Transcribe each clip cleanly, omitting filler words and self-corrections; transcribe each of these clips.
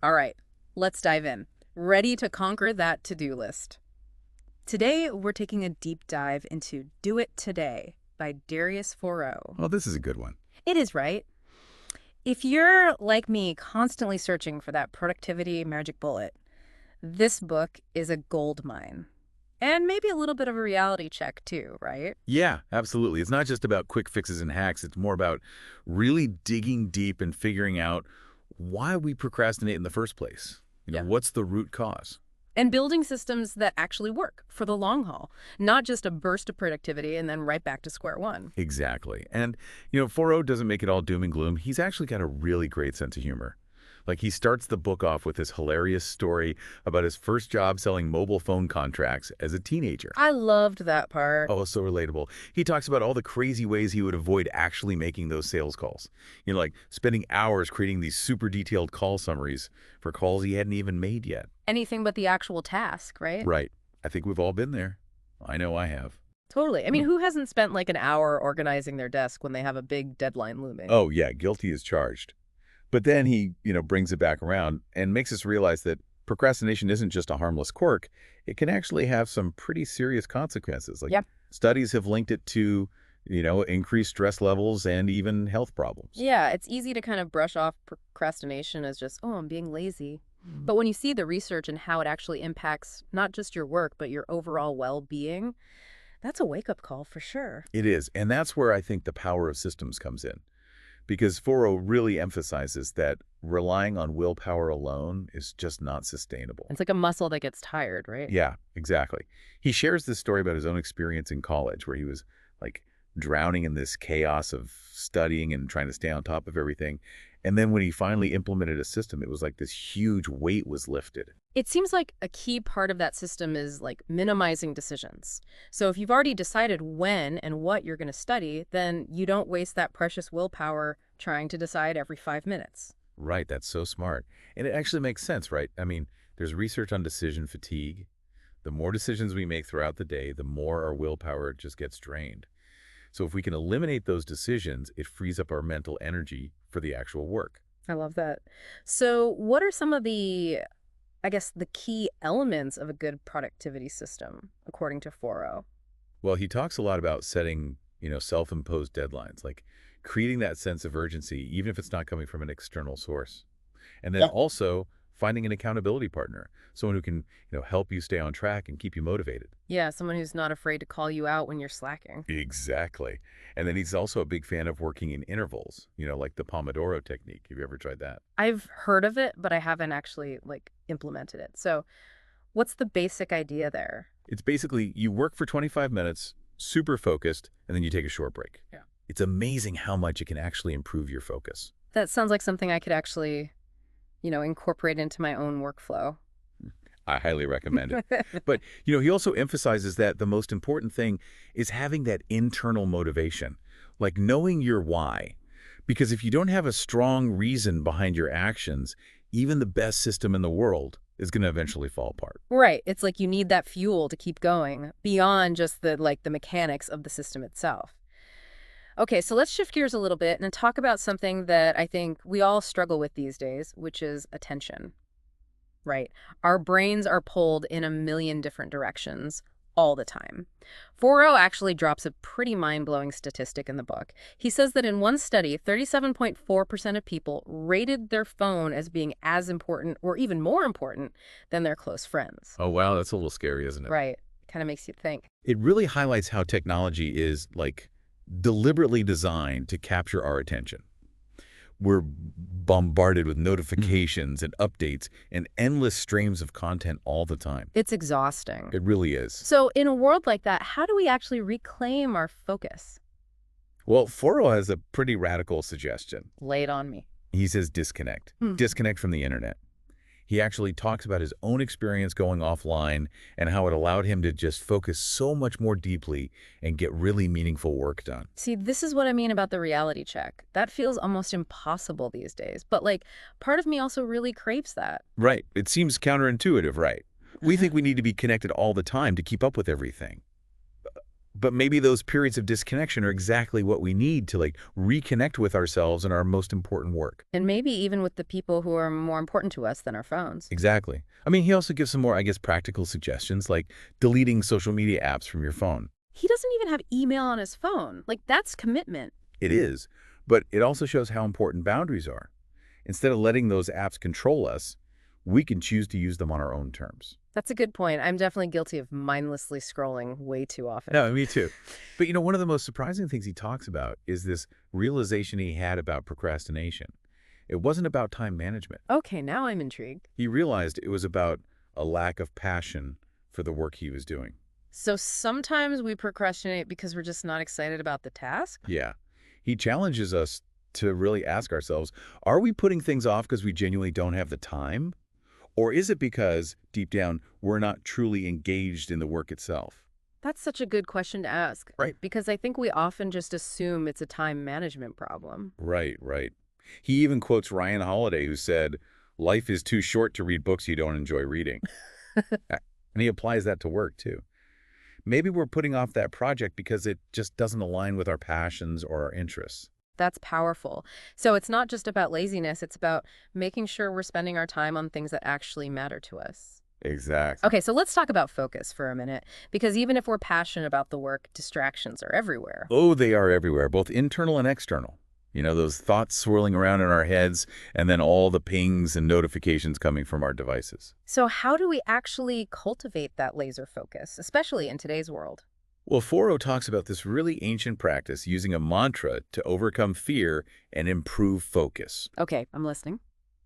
All right, let's dive in. Ready to conquer that to-do list. Today, we're taking a deep dive into Do It Today by Darius Foroux. Well, this is a good one. It is right. If you're, like me, constantly searching for that productivity magic bullet, this book is a gold mine. And maybe a little bit of a reality check, too, right? Yeah, absolutely. It's not just about quick fixes and hacks. It's more about really digging deep and figuring out why we procrastinate in the first place. Yeah. What's the root cause? And building systems that actually work for the long haul, not just a burst of productivity and then right back to square one. Exactly. And, Thoreau doesn't make it all doom and gloom. He's actually got a really great sense of humor. Like, he starts the book off with this hilarious story about his first job selling mobile phone contracts as a teenager. I loved that part. Oh, so relatable. He talks about all the crazy ways he would avoid actually making those sales calls. Like spending hours creating these super detailed call summaries for calls he hadn't even made yet. Anything but the actual task, right? Right. I think we've all been there. I know I have. Totally. I mean, who hasn't spent like an hour organizing their desk when they have a big deadline looming? Oh, yeah, guilty as charged. But then he, brings it back around and makes us realize that procrastination isn't just a harmless quirk. It can actually have some pretty serious consequences. Like, Yep. studies have linked it to, increased stress levels and even health problems. Yeah, it's easy to kind of brush off procrastination as just, oh, I'm being lazy. But when you see the research and how it actually impacts not just your work, but your overall well-being, that's a wake-up call for sure. It is. And that's where I think the power of systems comes in. Because Forough really emphasizes that relying on willpower alone is just not sustainable. It's like a muscle that gets tired, right? Yeah, exactly. He shares this story about his own experience in college where he was like drowning in this chaos of studying and trying to stay on top of everything. And then when he finally implemented a system, it was like this huge weight was lifted. It seems like a key part of that system is like minimizing decisions. So if you've already decided when and what you're going to study, then you don't waste that precious willpower trying to decide every 5 minutes. Right, that's so smart. And it actually makes sense, right? I mean, there's research on decision fatigue. The more decisions we make throughout the day, the more our willpower just gets drained. So if we can eliminate those decisions, it frees up our mental energy for the actual work. I love that. So what are some of the key elements of a good productivity system, according to Forough? Well, he talks a lot about setting, self-imposed deadlines, like creating that sense of urgency, even if it's not coming from an external source. And then also finding an accountability partner, someone who can, help you stay on track and keep you motivated. Yeah, someone who's not afraid to call you out when you're slacking. Exactly. And then he's also a big fan of working in intervals, like the Pomodoro technique. Have you ever tried that? I've heard of it, but I haven't actually implemented it. So what's the basic idea there? It's basically you work for 25 minutes, super focused, and then you take a short break. Yeah. It's amazing how much it can actually improve your focus. That sounds like something I could actually, incorporate into my own workflow. I highly recommend it. But, he also emphasizes that the most important thing is having that internal motivation, like knowing your why. Because if you don't have a strong reason behind your actions, even the best system in the world is going to eventually fall apart. Right. It's like you need that fuel to keep going beyond just the mechanics of the system itself. Okay, so let's shift gears a little bit and talk about something that I think we all struggle with these days, which is attention. Right. Our brains are pulled in a million different directions all the time. Forough actually drops a pretty mind-blowing statistic in the book. He says that in one study, 37.4% of people rated their phone as being as important or even more important than their close friends. Oh, wow. That's a little scary, isn't it? Right. Kind of makes you think. It really highlights how technology is, deliberately designed to capture our attention. We're bombarded with notifications and updates and endless streams of content all the time. It's exhausting. It really is. So in a world like that, how do we actually reclaim our focus? Well, Forough has a pretty radical suggestion. Lay it on me. He says disconnect. Disconnect from the internet. He actually talks about his own experience going offline and how it allowed him to just focus so much more deeply and get really meaningful work done. See, this is what I mean about the reality check. That feels almost impossible these days. But part of me also really craves that. Right. It seems counterintuitive, right? We think we need to be connected all the time to keep up with everything. But maybe those periods of disconnection are exactly what we need to like reconnect with ourselves and our most important work. And maybe even with the people who are more important to us than our phones. Exactly. I mean, he also gives some more, I guess, practical suggestions like deleting social media apps from your phone. He doesn't even have email on his phone. Like, that's commitment. It is, but it also shows how important boundaries are. Instead of letting those apps control us, we can choose to use them on our own terms. That's a good point. I'm definitely guilty of mindlessly scrolling way too often. No, me too. But one of the most surprising things he talks about is this realization he had about procrastination. It wasn't about time management. Okay, now I'm intrigued. He realized it was about a lack of passion for the work he was doing. So sometimes we procrastinate because we're just not excited about the task? Yeah. He challenges us to really ask ourselves, are we putting things off because we genuinely don't have the time? Or is it because, deep down, we're not truly engaged in the work itself? That's such a good question to ask. Right. Because I think we often just assume it's a time management problem. Right, right. He even quotes Ryan Holiday, who said, life is too short to read books you don't enjoy reading. And he applies that to work, too. Maybe we're putting off that project because it just doesn't align with our passions or our interests. That's powerful. So it's not just about laziness, it's about making sure we're spending our time on things that actually matter to us. Exactly. Okay, so let's talk about focus for a minute, because even if we're passionate about the work, distractions are everywhere. Oh, they are everywhere, both internal and external. Those thoughts swirling around in our heads, and then all the pings and notifications coming from our devices. So how do we actually cultivate that laser focus, especially in today's world? Well, Foroux talks about this really ancient practice using a mantra to overcome fear and improve focus. Okay, I'm listening.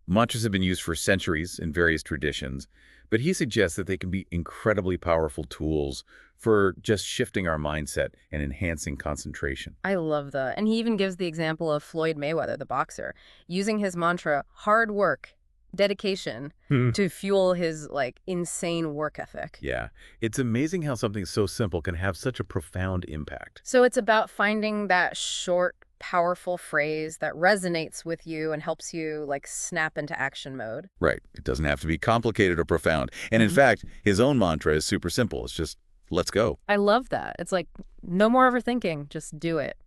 Mantras have been used for centuries in various traditions, but he suggests that they can be incredibly powerful tools for just shifting our mindset and enhancing concentration. I love that. And he even gives the example of Floyd Mayweather, the boxer, using his mantra, hard work, dedication, to fuel his, insane work ethic. Yeah, it's amazing how something so simple can have such a profound impact. So it's about finding that short, powerful phrase that resonates with you and helps you, snap into action mode. Right. It doesn't have to be complicated or profound. And in fact, his own mantra is super simple. It's just, let's go. I love that. It's like, no more overthinking, just do it.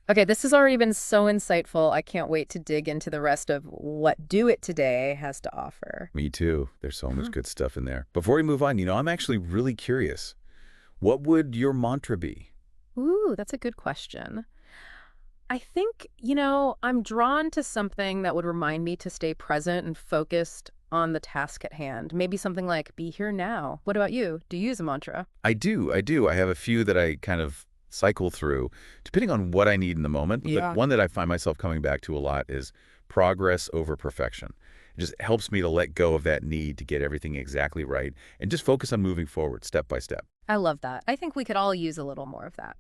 Okay, this has already been so insightful. I can't wait to dig into the rest of what Do It Today has to offer. Me too. There's so much good stuff in there. Before we move on, I'm actually really curious. What would your mantra be? Ooh, that's a good question. I think, I'm drawn to something that would remind me to stay present and focused on the task at hand. Maybe something like, be here now. What about you? Do you use a mantra? I do. I have a few that I kind of cycle through, depending on what I need in the moment. Yeah. But one that I find myself coming back to a lot is progress over perfection. It just helps me to let go of that need to get everything exactly right and just focus on moving forward step by step. I love that. I think we could all use a little more of that.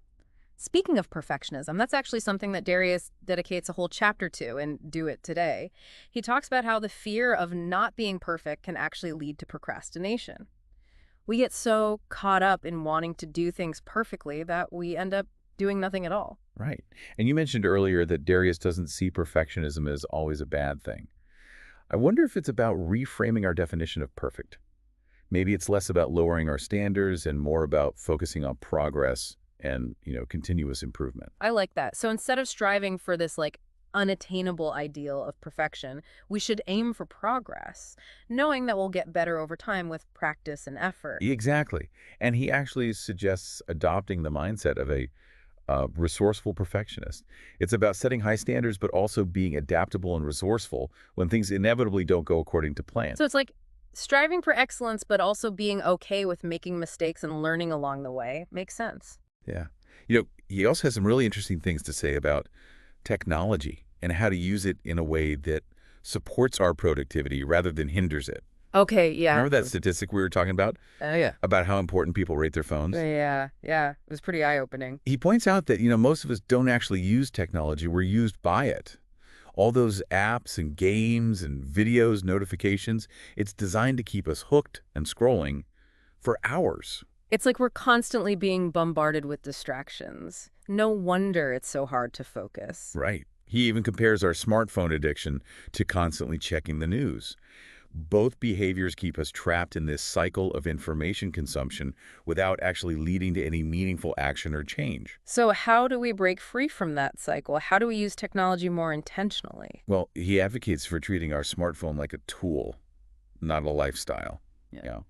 Speaking of perfectionism, that's actually something that Darius dedicates a whole chapter to in Do It Today. He talks about how the fear of not being perfect can actually lead to procrastination. We get so caught up in wanting to do things perfectly that we end up doing nothing at all. Right. And you mentioned earlier that Darius doesn't see perfectionism as always a bad thing. I wonder if it's about reframing our definition of perfect. Maybe it's less about lowering our standards and more about focusing on progress and, continuous improvement. I like that. So instead of striving for this unattainable ideal of perfection, we should aim for progress, knowing that we'll get better over time with practice and effort. Exactly. And he actually suggests adopting the mindset of a resourceful perfectionist. It's about setting high standards, but also being adaptable and resourceful when things inevitably don't go according to plan. So it's like striving for excellence, but also being okay with making mistakes and learning along the way. Makes sense. Yeah. He also has some really interesting things to say about technology and how to use it in a way that supports our productivity rather than hinders it. Okay, yeah. Remember that statistic we were talking about? Oh, yeah. About how important people rate their phones? Yeah. It was pretty eye-opening. He points out that, most of us don't actually use technology. We're used by it. All those apps and games and videos, notifications, it's designed to keep us hooked and scrolling for hours. It's like we're constantly being bombarded with distractions. No wonder it's so hard to focus. Right. He even compares our smartphone addiction to constantly checking the news. Both behaviors keep us trapped in this cycle of information consumption without actually leading to any meaningful action or change. So how do we break free from that cycle? How do we use technology more intentionally? Well, he advocates for treating our smartphone like a tool, not a lifestyle. Yeah. You know?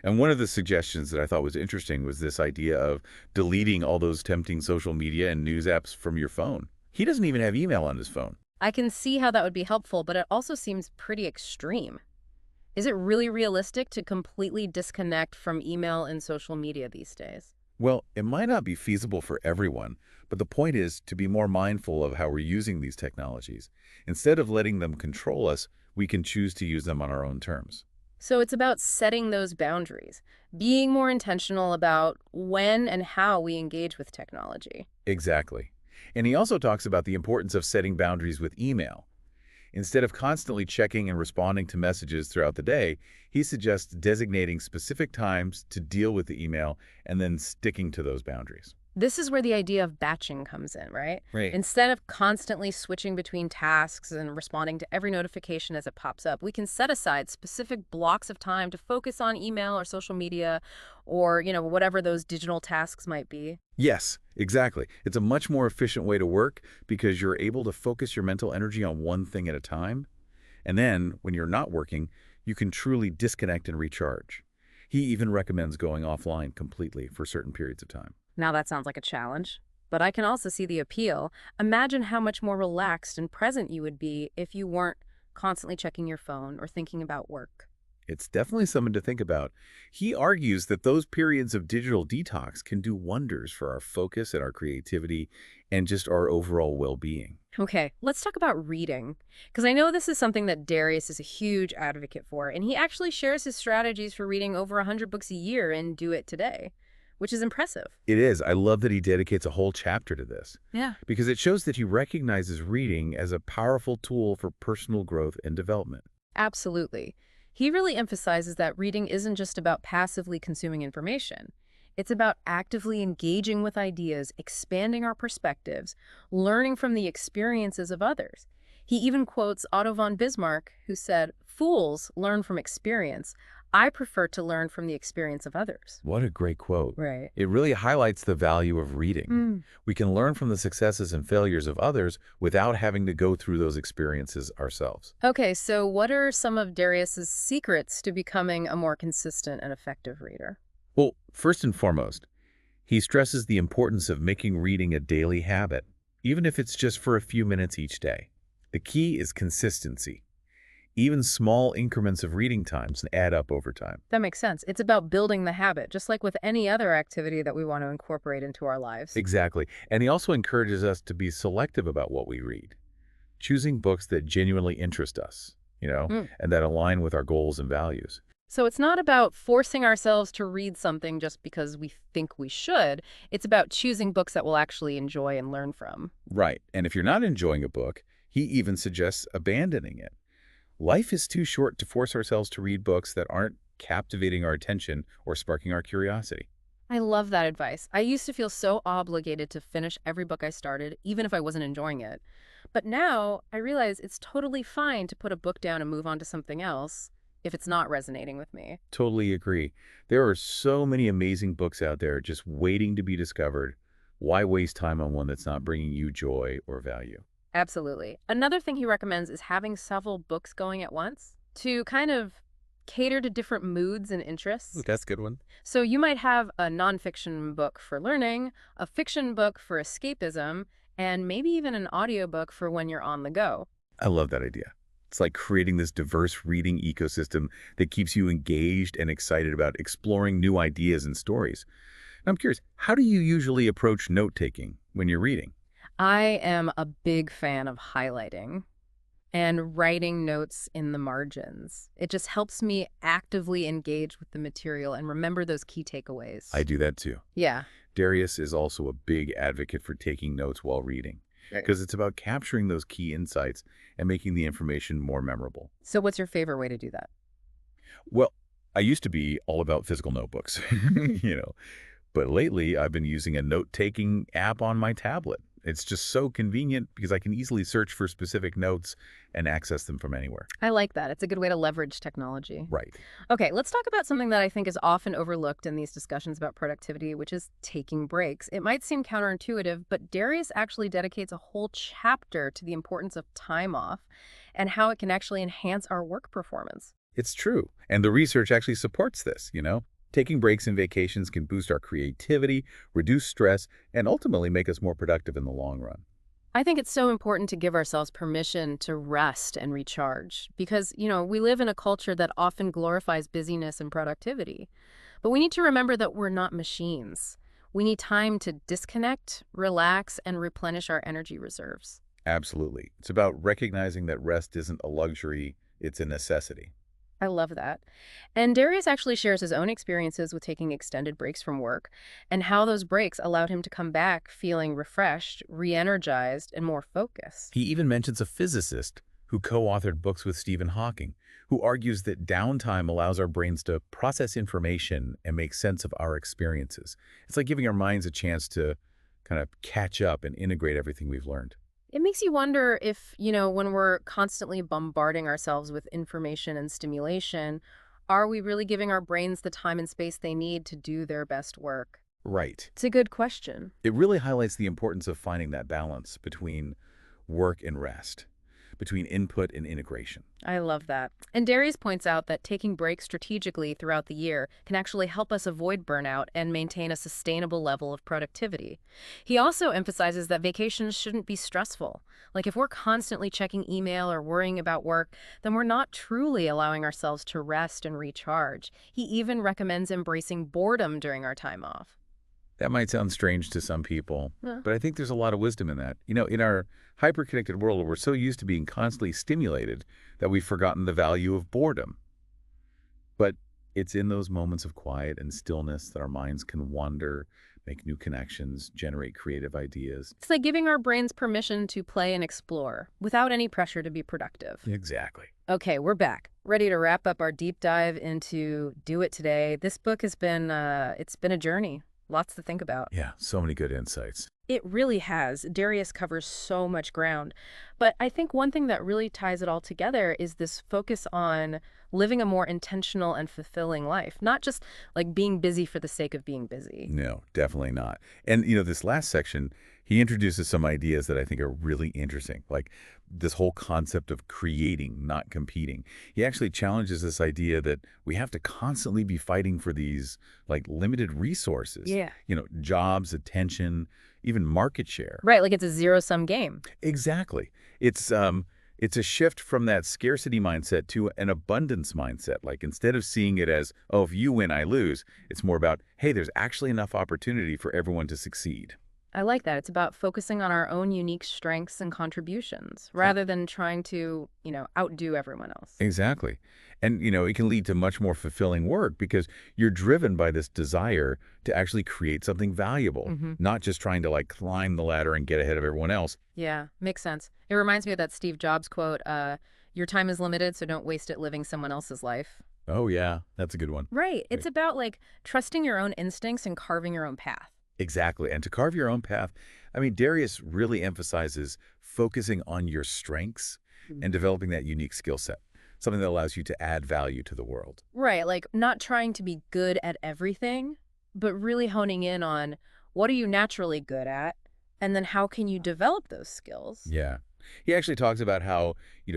And one of the suggestions that I thought was interesting was this idea of deleting all those tempting social media and news apps from your phone. He doesn't even have email on his phone. I can see how that would be helpful, but it also seems pretty extreme. Is it really realistic to completely disconnect from email and social media these days? Well, it might not be feasible for everyone, but the point is to be more mindful of how we're using these technologies. Instead of letting them control us, we can choose to use them on our own terms. So it's about setting those boundaries, being more intentional about when and how we engage with technology. Exactly. And he also talks about the importance of setting boundaries with email. Instead of constantly checking and responding to messages throughout the day, he suggests designating specific times to deal with the email and then sticking to those boundaries. This is where the idea of batching comes in, right? Right. Instead of constantly switching between tasks and responding to every notification as it pops up, we can set aside specific blocks of time to focus on email or social media or, whatever those digital tasks might be. Yes, exactly. It's a much more efficient way to work because you're able to focus your mental energy on one thing at a time. And then, when you're not working, you can truly disconnect and recharge. He even recommends going offline completely for certain periods of time. Now that sounds like a challenge, but I can also see the appeal. Imagine how much more relaxed and present you would be if you weren't constantly checking your phone or thinking about work. It's definitely something to think about. He argues that those periods of digital detox can do wonders for our focus and our creativity and just our overall well-being. Okay, let's talk about reading, because I know this is something that Darius is a huge advocate for, and he actually shares his strategies for reading over 100 books a year in Do It Today, which is impressive. It is. I love that he dedicates a whole chapter to this Yeah. because it shows that he recognizes reading as a powerful tool for personal growth and development. Absolutely. He really emphasizes that reading isn't just about passively consuming information. It's about actively engaging with ideas, expanding our perspectives, learning from the experiences of others. He even quotes Otto von Bismarck, who said, "Fools learn from experience. I prefer to learn from the experience of others." What a great quote. Right. It really highlights the value of reading. We can learn from the successes and failures of others without having to go through those experiences ourselves. Okay, so what are some of Darius's secrets to becoming a more consistent and effective reader? Well, first and foremost, he stresses the importance of making reading a daily habit, even if it's just for a few minutes each day. The key is consistency. Even small increments of reading times add up over time. That makes sense. It's about building the habit, just like with any other activity that we want to incorporate into our lives. Exactly. And he also encourages us to be selective about what we read, choosing books that genuinely interest us, Mm. and that align with our goals and values. So it's not about forcing ourselves to read something just because we think we should. It's about choosing books that we'll actually enjoy and learn from. Right. And if you're not enjoying a book, he even suggests abandoning it. Life is too short to force ourselves to read books that aren't captivating our attention or sparking our curiosity. I love that advice. I used to feel so obligated to finish every book I started, even if I wasn't enjoying it. But now I realize it's totally fine to put a book down and move on to something else if it's not resonating with me. Totally agree. There are so many amazing books out there just waiting to be discovered. Why waste time on one that's not bringing you joy or value? Absolutely. Another thing he recommends is having several books going at once to kind of cater to different moods and interests. Ooh, that's a good one. So you might have a nonfiction book for learning, a fiction book for escapism, and maybe even an audiobook for when you're on the go. I love that idea. It's like creating this diverse reading ecosystem that keeps you engaged and excited about exploring new ideas and stories. And I'm curious, how do you usually approach note-taking when you're reading? I am a big fan of highlighting and writing notes in the margins. It just helps me actively engage with the material and remember those key takeaways. I do that too. Yeah. Darius is also a big advocate for taking notes while reading because it's about capturing those key insights and making the information more memorable. So what's your favorite way to do that? Well, I used to be all about physical notebooks, but lately I've been using a note-taking app on my tablet. It's just so convenient because I can easily search for specific notes and access them from anywhere. I like that. It's a good way to leverage technology. Right. Okay, let's talk about something that I think is often overlooked in these discussions about productivity, which is taking breaks. It might seem counterintuitive, but Darius actually dedicates a whole chapter to the importance of time off and how it can actually enhance our work performance. It's true. And the research actually supports this. Taking breaks and vacations can boost our creativity, reduce stress, and ultimately make us more productive in the long run. I think it's so important to give ourselves permission to rest and recharge because, we live in a culture that often glorifies busyness and productivity. But we need to remember that we're not machines. We need time to disconnect, relax, and replenish our energy reserves. Absolutely. It's about recognizing that rest isn't a luxury, it's a necessity. I love that. And Darius actually shares his own experiences with taking extended breaks from work and how those breaks allowed him to come back feeling refreshed, re-energized, and more focused. He even mentions a physicist who co-authored books with Stephen Hawking, who argues that downtime allows our brains to process information and make sense of our experiences. It's like giving our minds a chance to kind of catch up and integrate everything we've learned. It makes you wonder if, when we're constantly bombarding ourselves with information and stimulation, are we really giving our brains the time and space they need to do their best work? Right. It's a good question. It really highlights the importance of finding that balance between work and rest, between input and integration. I love that. And Darius points out that taking breaks strategically throughout the year can actually help us avoid burnout and maintain a sustainable level of productivity. He also emphasizes that vacations shouldn't be stressful. Like if we're constantly checking email or worrying about work, then we're not truly allowing ourselves to rest and recharge. He even recommends embracing boredom during our time off. That might sound strange to some people, Yeah. but I think there's a lot of wisdom in that. In our hyper-connected world, we're so used to being constantly stimulated that we've forgotten the value of boredom. But it's in those moments of quiet and stillness that our minds can wander, make new connections, generate creative ideas. It's like giving our brains permission to play and explore without any pressure to be productive. Exactly. Okay, we're back, ready to wrap up our deep dive into Do It Today. This book has been, it's been a journey. Lots to think about. Yeah, so many good insights. It really has. Darius covers so much ground. But I think one thing that really ties it all together is this focus on living a more intentional and fulfilling life, not just like being busy for the sake of being busy. No, definitely not. And, this last section, he introduces some ideas that I think are really interesting, like this whole concept of creating, not competing. He actually challenges this idea that we have to constantly be fighting for these, like, limited resources. Yeah. Jobs, attention, even market share. Right, like it's a zero-sum game. Exactly. It's a shift from that scarcity mindset to an abundance mindset. Like instead of seeing it as, oh, if you win, I lose, it's more about, hey, there's actually enough opportunity for everyone to succeed. I like that. It's about focusing on our own unique strengths and contributions rather than trying to, outdo everyone else. Exactly. And, it can lead to much more fulfilling work because you're driven by this desire to actually create something valuable, not just trying to climb the ladder and get ahead of everyone else. Yeah, makes sense. It reminds me of that Steve Jobs quote, your time is limited, so don't waste it living someone else's life. Oh, yeah, that's a good one. Right. It's about trusting your own instincts and carving your own path. Exactly. And to carve your own path, Darius really emphasizes focusing on your strengths and developing that unique skill set, something that allows you to add value to the world. Right. Like not trying to be good at everything, but really honing in on what are you naturally good at, and then how can you develop those skills? Yeah. He actually talks about how,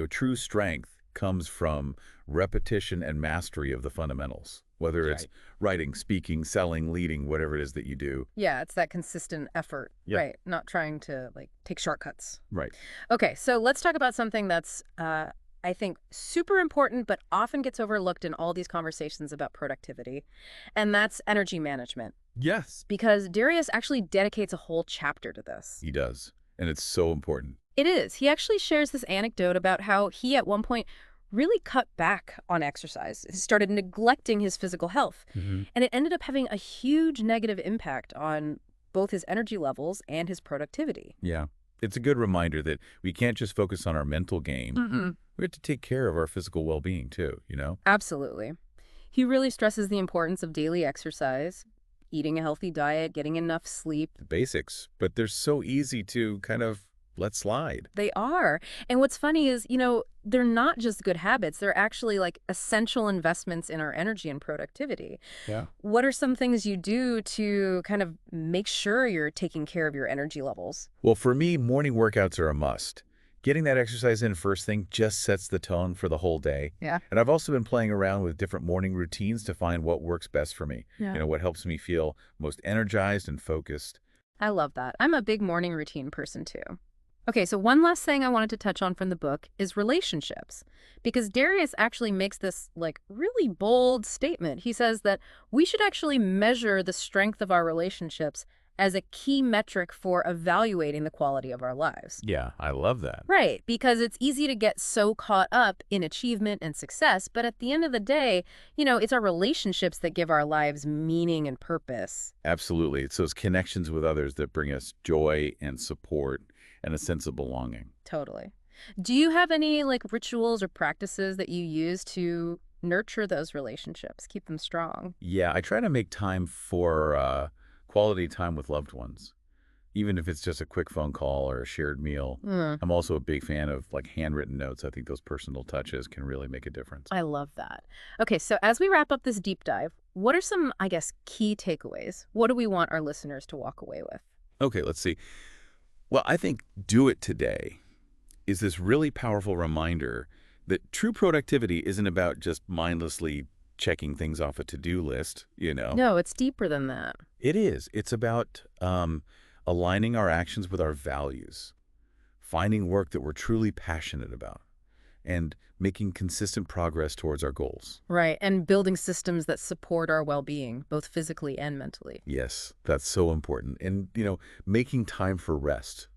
true strength comes from repetition and mastery of the fundamentals, whether it's writing, speaking, selling, leading, whatever it is that you do. Yeah, it's that consistent effort, Yeah. right? Not trying to take shortcuts. Right. Okay, so let's talk about something that's, I think, super important, but often gets overlooked in all these conversations about productivity, and that's energy management. Yes. Because Darius actually dedicates a whole chapter to this. He does. And it's so important. It is. He actually shares this anecdote about how he at one point really cut back on exercise. He started neglecting his physical health. And it ended up having a huge negative impact on both his energy levels and his productivity. Yeah. It's a good reminder that we can't just focus on our mental game. We have to take care of our physical well-being too, Absolutely. He really stresses the importance of daily exercise, eating a healthy diet, getting enough sleep. The basics, but they're so easy to kind of let slide. They are. And what's funny is, they're not just good habits. They're actually like essential investments in our energy and productivity. Yeah. What are some things you do to kind of make sure you're taking care of your energy levels? Well, for me, morning workouts are a must. Getting that exercise in first thing just sets the tone for the whole day. Yeah. And I've also been playing around with different morning routines to find what works best for me. Yeah. What helps me feel most energized and focused. I love that. I'm a big morning routine person too. Okay, so one last thing I wanted to touch on from the book is relationships, because Darius actually makes this like really bold statement. He says that we should actually measure the strength of our relationships as a key metric for evaluating the quality of our lives. Yeah, I love that. Right, because it's easy to get so caught up in achievement and success, but at the end of the day, it's our relationships that give our lives meaning and purpose. Absolutely. It's those connections with others that bring us joy and support and a sense of belonging. Totally. Do you have any like rituals or practices that you use to nurture those relationships, keep them strong? Yeah, I try to make time for quality time with loved ones, even if it's just a quick phone call or a shared meal. Mm, I'm also a big fan of like handwritten notes. I think those personal touches can really make a difference. I love that. Okay, so as we wrap up this deep dive, what are some, I guess, key takeaways? What do we want our listeners to walk away with? Okay, let's see. Well, I think do it today is this really powerful reminder that true productivity isn't about just mindlessly checking things off a to-do list. No, it's deeper than that. It is. It's about aligning our actions with our values, finding work that we're truly passionate about, and making consistent progress towards our goals. Right, and building systems that support our well-being, both physically and mentally. Yes, that's so important. And, making time for rest,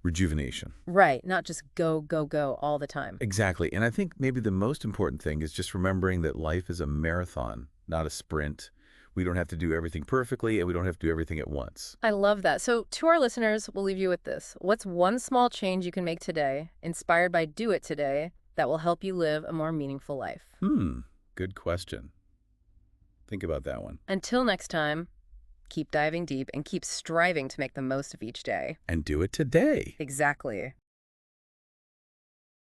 rejuvenation. Right, not just go, go, go all the time. Exactly. And I think maybe the most important thing is just remembering that life is a marathon, not a sprint. We don't have to do everything perfectly, and we don't have to do everything at once. I love that. So to our listeners, we'll leave you with this. What's one small change you can make today, inspired by Do It Today, that will help you live a more meaningful life? Good question. Think about that one. Until next time, keep diving deep and keep striving to make the most of each day. And do it today. Exactly.